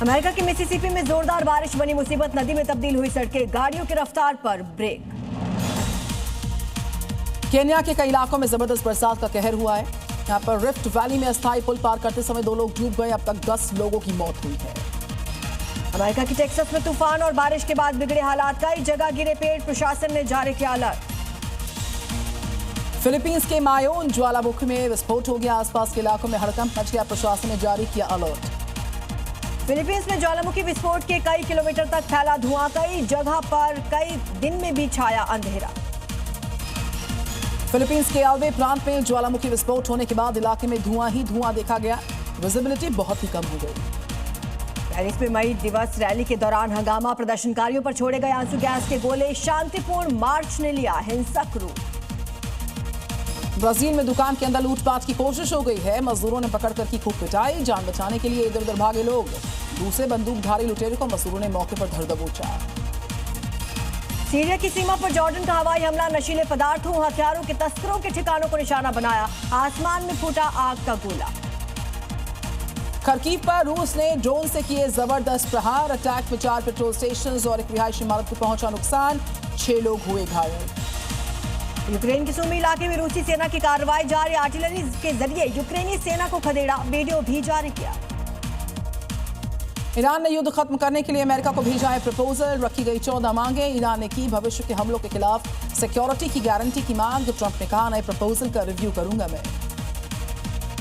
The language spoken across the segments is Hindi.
अमेरिका के मिसिसिपी में जोरदार बारिश बनी मुसीबत, नदी में तब्दील हुई सड़कें, गाड़ियों की रफ्तार पर ब्रेक। केन्या के कई इलाकों में जबरदस्त बरसात का कहर हुआ है। यहाँ पर रिफ्ट वैली में अस्थायी पुल पार करते समय 2 लोग डूब गए। अब तक 10 लोगों की मौत हुई है। अमेरिका की टेक्सास में तूफान और बारिश के बाद बिगड़े हालात, कई जगह गिरे पेड़, प्रशासन ने जारी किया अलर्ट। फिलीपींस के मायोन ज्वालामुखी में विस्फोट हो गया, आसपास के इलाकों में हड़कंप मच गया, प्रशासन ने जारी किया अलर्ट। फिलीपींस में ज्वालामुखी विस्फोट के कई किलोमीटर तक फैला धुआं, कई जगह पर कई दिन में भी छाया अंधेरा। फिलीपींस के अल्वे प्रांत में ज्वालामुखी विस्फोट होने के बाद इलाके में धुआं ही धुआं देखा गया, विजिबिलिटी बहुत ही कम हो गई। पेरिस में मई दिवस रैली के दौरान हंगामा, प्रदर्शनकारियों पर छोड़े गए आंसू गैस के गोले, शांतिपूर्ण मार्च ने लिया हिंसक रूप। ब्राजील में दुकान के अंदर लूटपाट की कोशिश हो गई है, मजदूरों ने पकड़कर की खूब पिटाई, जान बचाने के लिए इधर उधर भागे लोग। दूसरे बंदूकधारी लुटेरे को मजदूरों ने मौके पर धर दबोचा। सीरिया की सीमा पर जॉर्डन का हवाई हमला, नशीले पदार्थों, हथियारों के तस्करों के ठिकानों को निशाना बनाया, आसमान में फूटा आग का गोला। खरकीव पर रूस ने ड्रोन से किए जबरदस्त प्रहार, अटैक में 4 पेट्रोल स्टेशन और एक रिहायशी इमारत को पहुंचा नुकसान, 6 लोग हुए घायल। यूक्रेन के सूमी इलाके में रूसी सेना की कार्रवाई जारी, आर्टिलरी के जरिए यूक्रेनी सेना को खदेड़ा, वीडियो भी जारी किया। ईरान ने युद्ध खत्म करने के लिए अमेरिका को भेजा है प्रपोजल, रखी गई 14 मांगे। ईरान ने की भविष्य के हमलों के खिलाफ सिक्योरिटी की गारंटी की मांग। ट्रंप ने कहा, नए प्रपोजल का रिव्यू करूंगा मैं।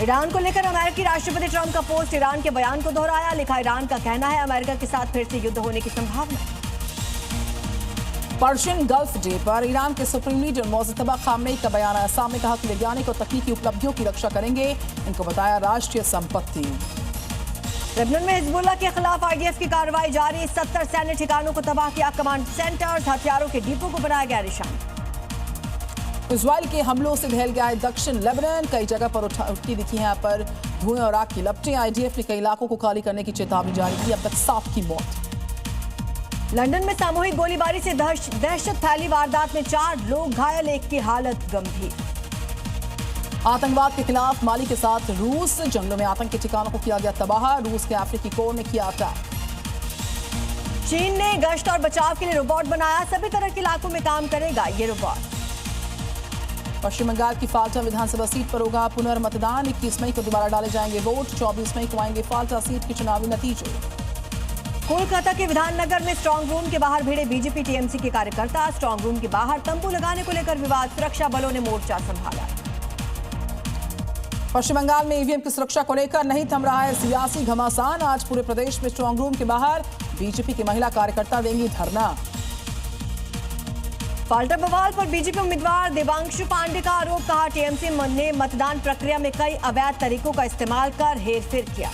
ईरान को लेकर अमेरिकी राष्ट्रपति ट्रंप का पोस्ट, ईरान के बयान को दोहराया, लिखा ईरान का कहना है अमेरिका के साथ फिर से युद्ध होने की संभावना। पर्शियन गल्फ डे पर ईरान के सुप्रीम लीडर मोज़तबा खामनेई का बयान आया, सामने कहा कि वैज्ञानिक और तकनीकी उपलब्धियों की रक्षा करेंगे, इनको बताया राष्ट्रीय संपत्ति। लेबनान में हिजबुल्लाह के खिलाफ आईडीएफ की कार्रवाई जारी, 70 सैन्य ठिकानों को तबाह किया, कमांड सेंटर्स, हथियारों के डिपो को बनाया गया निशाना। इजराइल के हमलों से दहल गया है दक्षिण लेबनान, कई जगह पर उठती दिखी है यहाँ पर धुएं और आग की लपटें। आईडीएफ ने कई इलाकों को खाली करने की चेतावनी जारी की, अब तक 7 की मौत। लंदन में सामूहिक गोलीबारी से दहशत फैली, वारदात में 4 लोग घायल, एक की हालत गंभीर। आतंकवाद के खिलाफ माली के साथ रूस, जंगलों में आतंक के ठिकानों को किया गया तबाह, रूस के अफ्रीकी कोर ने किया अटैक। चीन ने गश्त और बचाव के लिए रोबोट बनाया, सभी तरह के इलाकों में काम करेगा ये रोबोट। पश्चिम बंगाल की फाल्टा विधानसभा सीट पर होगा पुनर्मतदान, 21 मई को दोबारा डाले जाएंगे वोट, 24 मई को आएंगे फाल्टा सीट के चुनावी नतीजे। कोलकाता के विधाननगर में स्ट्रांग रूम के बाहर भिड़े बीजेपी टीएमसी के कार्यकर्ता, स्ट्रांग रूम के बाहर तंबू लगाने को लेकर विवाद, सुरक्षा बलों ने मोर्चा संभाला। पश्चिम बंगाल में ईवीएम की सुरक्षा को लेकर नहीं थम रहा है सियासी घमासान, आज पूरे प्रदेश में स्ट्रांग रूम के बाहर बीजेपी की महिला कार्यकर्ता देंगी धरना। फाल्टा बवाल पर बीजेपी उम्मीदवार देवांशु पांडे का आरोप, कहा टीएमसी ने मतदान प्रक्रिया में कई अवैध तरीकों का इस्तेमाल कर हेरफेर किया।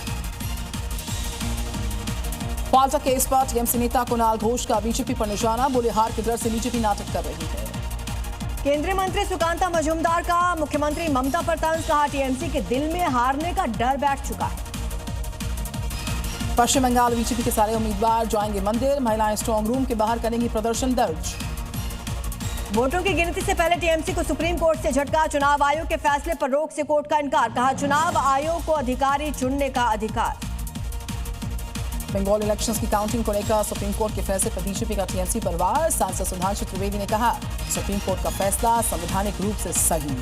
फाल्टा केस पर टीएमसी नेता कुणाल घोष का बीजेपी पर निशाना, बोले हार के डर से बीजेपी नाटक कर रही है। केंद्रीय मंत्री सुकांता मजूमदार का मुख्यमंत्री ममता पर तंज, कहा टीएमसी के दिल में हारने का डर बैठ चुका है। पश्चिम बंगाल बीजेपी के सारे उम्मीदवार जाएंगे मंदिर, महिलाएं स्ट्रांग रूम के बाहर करेंगी प्रदर्शन दर्ज। वोटों की गिनती से पहले टीएमसी को सुप्रीम कोर्ट से झटका, चुनाव आयोग के फैसले पर रोक से कोर्ट का इनकार, कहा चुनाव आयोग को अधिकारी चुनने का अधिकार। बंगाल इलेक्शंस की काउंटिंग को लेकर सुप्रीम कोर्ट के फैसले पर बीजेपी का टीएमसी पर वार, सांसद सुधांशु त्रिवेदी ने कहा सुप्रीम कोर्ट का फैसला संवैधानिक रूप से सही।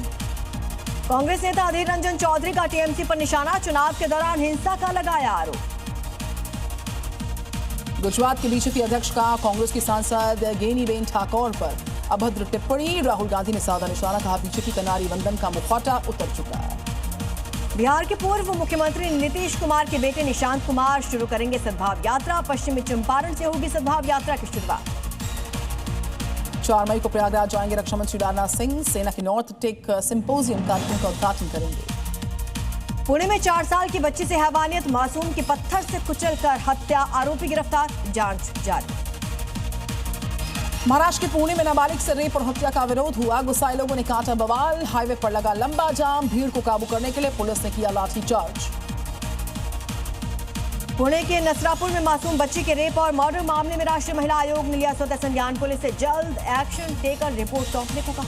कांग्रेस नेता अधीर रंजन चौधरी का टीएमसी पर निशाना, चुनाव के दौरान हिंसा का लगाया आरोप। गुजरात के बीजेपी अध्यक्ष का कांग्रेस की सांसद गेनीबेन ठाकुर पर अभद्र टिप्पणी, राहुल गांधी ने साधा निशाना, कहा बीजेपी का नारी वंदन का मुखौटा उतर चुका है। बिहार के पूर्व मुख्यमंत्री नीतीश कुमार के बेटे निशांत कुमार शुरू करेंगे सद्भाव यात्रा, पश्चिमी चंपारण से होगी सद्भाव यात्रा की शुरुआत। 4 मई को प्रयागराज जाएंगे रक्षा मंत्री राजनाथ सिंह, सेना के नॉर्थ टेक सिंपोजियम कार्यक्रम का उद्घाटन करेंगे। पुणे में 4 साल की बच्ची से हैवानियत, मासूम की पत्थर से कुचलकर हत्या, आरोपी गिरफ्तार, जांच जारी। महाराष्ट्र के पुणे में नाबालिग से रेप और हत्या का विरोध हुआ, गुस्साए लोगों ने काटा बवाल, हाईवे पर लगा लंबा जाम, भीड़ को काबू करने के लिए पुलिस ने किया लाठीचार्ज। पुणे के नसरापुर में मासूम बच्ची के रेप और मर्डर मामले में राष्ट्रीय महिला आयोग ने लिया स्वतः संज्ञान, पुलिस से जल्द एक्शन लेकर रिपोर्ट सौंपने को कहा।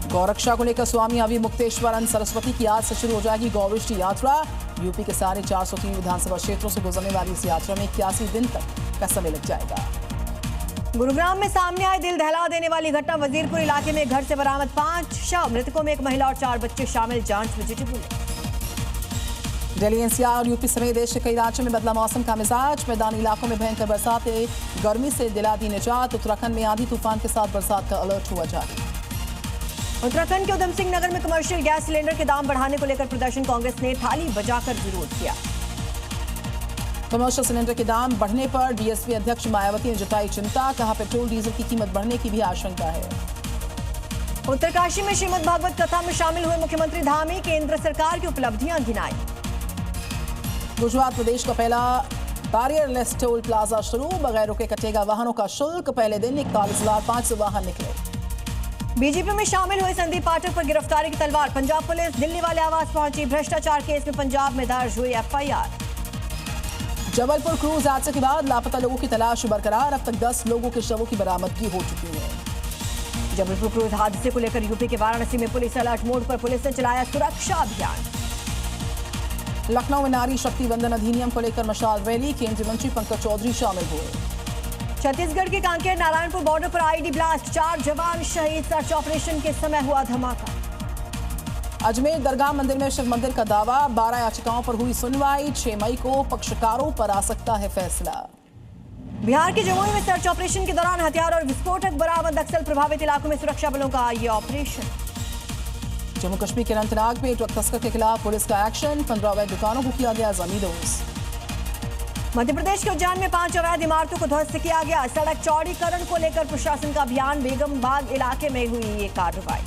गौरक्षा को लेकर स्वामी अविमुक्तेश्वरन सरस्वती की आज से शुरू हो जाएगी गौविष्ट यात्रा, यूपी के सारे 403 विधानसभा क्षेत्रों से गुजरने वाली इस यात्रा में 81 दिन तक का समय लग जाएगा। गुरुग्राम में सामने आई दिल दहला देने वाली घटना। वजीरपुर इलाके में घर से बरामद 5 शव, मृतकों में एक महिला और 4 बच्चे शामिल, जांच में जुटी पुलिस। दिल्ली एनसीआर और यूपी समेत देश के कई राज्यों में बदला मौसम का मिजाज। मैदानी इलाकों में भयंकर बरसातें, गर्मी से दिला दी निजात। उत्तराखंड में आंधी तूफान के साथ बरसात का अलर्ट हुआ जारी। उत्तराखंड के उधम सिंह नगर में कमर्शियल गैस सिलेंडर के दाम बढ़ाने को लेकर प्रदर्शन। कांग्रेस ने थाली बजाकर विरोध किया। कमर्शियल सिलेंडर के दाम बढ़ने पर बीएसपी अध्यक्ष मायावती ने जताई चिंता। कहा, पेट्रोल डीजल की कीमत बढ़ने की भी आशंका है। उत्तरकाशी में श्रीमद् भागवत कथा में शामिल हुए मुख्यमंत्री धामी, केंद्र सरकार की उपलब्धियां गिनाई। गुजरात प्रदेश का पहला बैरियरलेस टोल प्लाजा शुरू। बगैर रुके कटेगा वाहनों का शुल्क। पहले दिन 41,500 वाहन निकले। बीजेपी में शामिल हुए संदीप पाठक पर गिरफ्तारी की तलवार। पंजाब पुलिस दिल्ली वाले आवास पहुंची। भ्रष्टाचार केस में पंजाब में दर्ज हुई एफआईआर। जबलपुर क्रूज हादसे के बाद लापता लोगों की तलाश बरकरार। अब तक 10 लोगों के शवों की बरामदगी हो चुकी है। जबलपुर क्रूज हादसे को लेकर यूपी के वाराणसी में पुलिस अलर्ट मोड पर। पुलिस ने चलाया सुरक्षा अभियान। लखनऊ में नारी शक्ति वंदन अधिनियम को लेकर मशाल रैली। केंद्रीय मंत्री पंकज चौधरी शामिल हुए। छत्तीसगढ़ के कांकेर नारायणपुर बॉर्डर पर आईडी ब्लास्ट, 4 जवान शहीद। सर्च ऑपरेशन के समय हुआ धमाका। अजमेर दरगाह मंदिर में शिव मंदिर का दावा। 12 याचिकाओं पर हुई सुनवाई। 6 मई को पक्षकारों पर आ सकता है फैसला। बिहार के जमुई में सर्च ऑपरेशन के दौरान हथियार और विस्फोटक बरामद। नक्सल प्रभावित इलाकों में सुरक्षा बलों का ये ऑपरेशन। जम्मू कश्मीर के अनंतनाग में ड्रग तस्कर के खिलाफ पुलिस का एक्शन। 15 अवैध दुकानों को किया गया जमींदोज। मध्य प्रदेश के उज्जैन में 5 अवैध इमारतों को ध्वस्त किया गया। सड़क चौड़ीकरण को लेकर प्रशासन का अभियान। बेगम बाग इलाके में हुई ये कार्रवाई।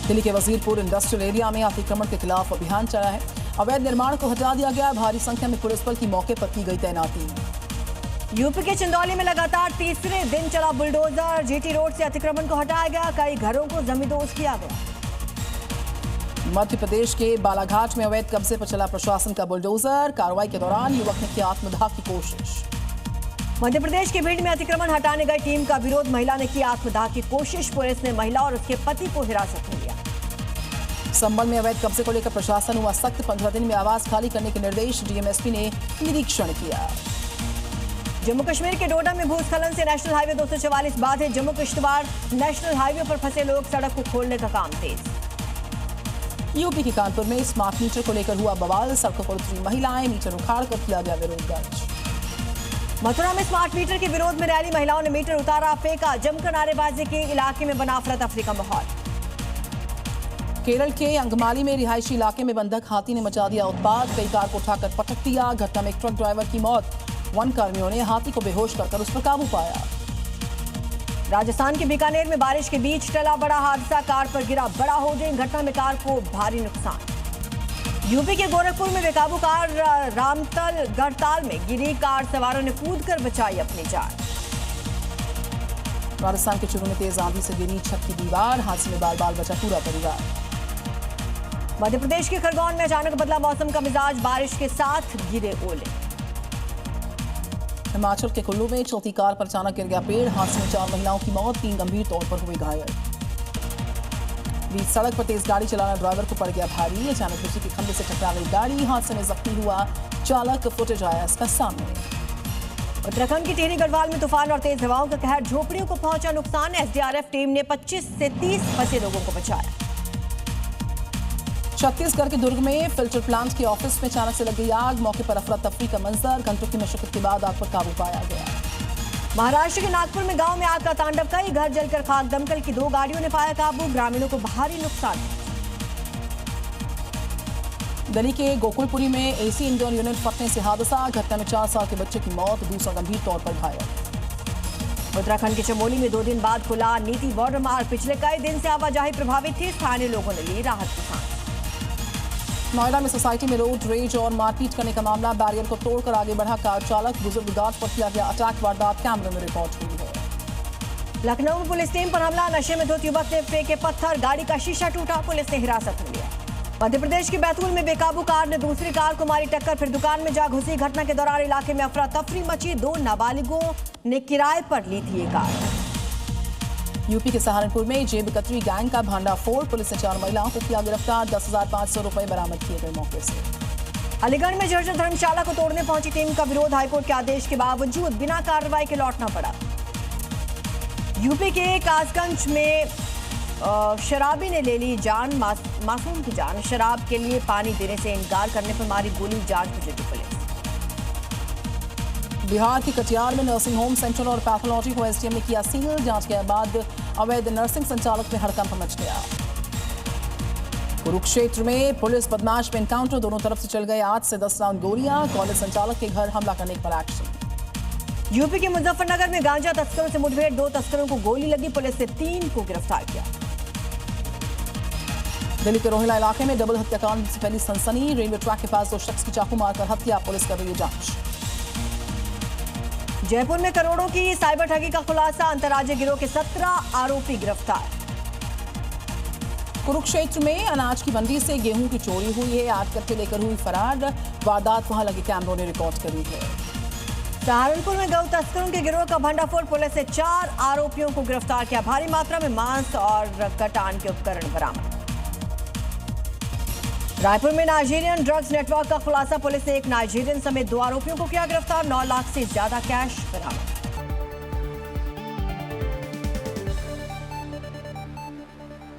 दिल्ली के वजीरपुर इंडस्ट्रियल एरिया में अतिक्रमण के खिलाफ अभियान चला है। अवैध निर्माण को हटा दिया गया। भारी संख्या में पुलिस बल की मौके पर की गई तैनाती। यूपी के चंदौली में लगातार तीसरे दिन चला बुलडोजर। जीटी रोड से अतिक्रमण को हटाया गया। कई घरों को जमींदोज किया गया। मध्य प्रदेश के बालाघाट में अवैध कब्जे पर चला प्रशासन का बुलडोजर। कार्रवाई के दौरान युवक ने की आत्मदाह की कोशिश। मध्य प्रदेश के भिंड में अतिक्रमण हटाने गई टीम का विरोध। महिला ने की आत्मदाह की कोशिश। पुलिस ने महिला और उसके पति को हिरासत में लिया। संबल में अवैध कब्जे को लेकर प्रशासन हुआ सख्त। 15 दिन में आवास खाली करने के निर्देश। डीएमएसपी ने निरीक्षण किया। जम्मू कश्मीर के डोडा में भूस्खलन से नेशनल हाईवे 244 बाधित। जम्मू किश्तवाड़ नेशनल हाईवे पर फंसे लोग। सड़क को खोलने का काम तेज। यूपी के कानपुर में स्मार्ट मीटर को लेकर हुआ बवाल। सड़कों पर उतरी महिलाएं। मीटर उखाड़ कर किया गया विरोध दर्ज। मथुरा में स्मार्ट मीटर के विरोध में रैली। महिलाओं ने मीटर उतारा, फेंका। जमकर नारेबाजी के इलाके में बना अफरा तफरी का माहौल। केरल के अंगमाली में रिहायशी इलाके में बंधक हाथी ने मचा दिया उत्पात। कई कार को उठाकर पटक दिया। घटना में एक ट्रक ड्राइवर की मौत। वन कर्मियों ने हाथी को बेहोश कर उस पर काबू पाया। राजस्थान के बीकानेर में बारिश के बीच टला बड़ा हादसा। कार पर गिरा बड़ा होर्डिंग। घटना में कार को भारी नुकसान। यूपी के गोरखपुर में बेकाबू कार रामतल गढ़ताल में गिरी। कार सवारों ने कूदकर बचाई अपनी जान। राजस्थान के चुरू में तेज आंधी से गिरी छत की दीवार। हादसे में बाल बाल बचा पूरा परिवार। मध्य प्रदेश के खरगोन में अचानक बदला मौसम का मिजाज। बारिश के साथ गिरे ओले। हिमाचल के कुल्लू में चलती कार पर अचानक गिर गया पेड़। हादसे में 4 महिलाओं की मौत। 3 गंभीर तौर पर हुए घायल। बीच सड़क पर तेज गाड़ी चलाना ड्राइवर को पड़ गया भारी। अचानक बिजली के खंभे से टकरा गई गाड़ी। हादसे में जख्मी हुआ चालक। फुटेज आया इसका सामने। उत्तराखंड की टिहरी गढ़वाल में तूफान और तेज हवाओं का कहर। झोपड़ियों को पहुंचा नुकसान। एसडीआरएफ टीम ने 25 से 30 फंसे लोगों को बचाया। छत्तीसगढ़ के दुर्ग में फिल्टर प्लांट के ऑफिस में अचानक से लग गई आग। मौके पर अफरा तफरी का मंजर। घंटों की मशक्कत के बाद आग पर काबू पाया गया। महाराष्ट्र के नागपुर में गांव में आग का तांडव। कई घर जलकर खाक। दमकल की 2 गाड़ियों ने पाया काबू। ग्रामीणों को भारी नुकसान। दिल्ली के गोकुलपुरी में एसी इंडोर यूनिट फटने से हादसा। घटना में 4 साल के बच्चे की मौत। दूसरा गंभीर तौर पर घायल। उत्तराखंड के चमोली में 2 दिन बाद खुला नीति बॉर्डर मार्ग। पिछले कई दिन से आवाजाही प्रभावित थी। स्थानीय लोगों ने ली राहत की सांस। नोएडा में सोसाइटी में रोड रेज और मारपीट करने का मामला। बैरियर को तोड़कर आगे बढ़ा कार चालक। बुजुर्ग गार्ड पर किया गया अटैक। वारदात कैमरे में रिकॉर्ड हुई है। लखनऊ में पुलिस टीम पर हमला। नशे में धुत युवक ने फेंके पत्थर। गाड़ी का शीशा टूटा। पुलिस ने हिरासत में लिया। मध्य प्रदेश के बैतूल में बेकाबू कार ने दूसरी कार को मारी टक्कर। फिर दुकान में जा घुसी। घटना के दौरान इलाके में अफरा तफरी मची। 2 नाबालिगों ने किराए पर ली थी ये कार। यूपी के सहारनपुर में जेब कतरी गैंग का भांडाफोड़, पुलिस ने 4 महिलाओं को किया गिरफ्तार, 10,500 रुपए बरामद किए गए मौके से। अलीगढ़ में जर्जर धर्मशाला को तोड़ने पहुंची टीम का विरोध, हाईकोर्ट के आदेश के बावजूद बिना कार्रवाई के लौटना पड़ा। यूपी के कासगंज में शराबी ने ले ली जान, मासूम की जान। शराब के लिए पानी देने से इनकार करने पर मारी गोली, जांच में जुटी पुलिस। बिहार के कटिहार में नर्सिंग होम, सेंटर और पैथोलॉजी को एसडीएम ने किया सील, जांच के बाद अवैध नर्सिंग संचालक में हड़कंप मच गया। कुरुक्षेत्र में पुलिस बदमाश में एनकाउंटर, दोनों तरफ से चल गए 8 से 10 राउंड गोलियां, कॉलेज संचालक के घर हमला करने पर एक्शन। यूपी के मुजफ्फरनगर में गांजा तस्करों से मुठभेड़, 2 तस्करों को गोली लगी, पुलिस ने 3 को गिरफ्तार किया। दिल्ली के रोहिला इलाके में डबल हत्याकांड से फैली सनसनी, रेलवे ट्रैक के पास 2 शख्स की चाकू मारकर हत्या, पुलिस कर रही है जांच। जयपुर में करोड़ों की साइबर ठगी का खुलासा, अंतर्राज्यीय गिरोह के 17 आरोपी गिरफ्तार। कुरुक्षेत्र में अनाज की मंडी से गेहूं की चोरी हुई है, 8 कट्टे लेकर हुई फरार, वारदात वहां लगे कैमरों ने रिकॉर्ड करी है। सहारनपुर में गौ तस्करों के गिरोह का भंडाफोड़, पुलिस ने 4 आरोपियों को गिरफ्तार किया, भारी मात्रा में मांस और कटान के उपकरण बरामद। रायपुर में नाइजीरियन ड्रग्स नेटवर्क का खुलासा, पुलिस ने एक नाइजीरियन समेत 2 आरोपियों को किया गिरफ्तार, 9 लाख से ज्यादा कैश बरामद।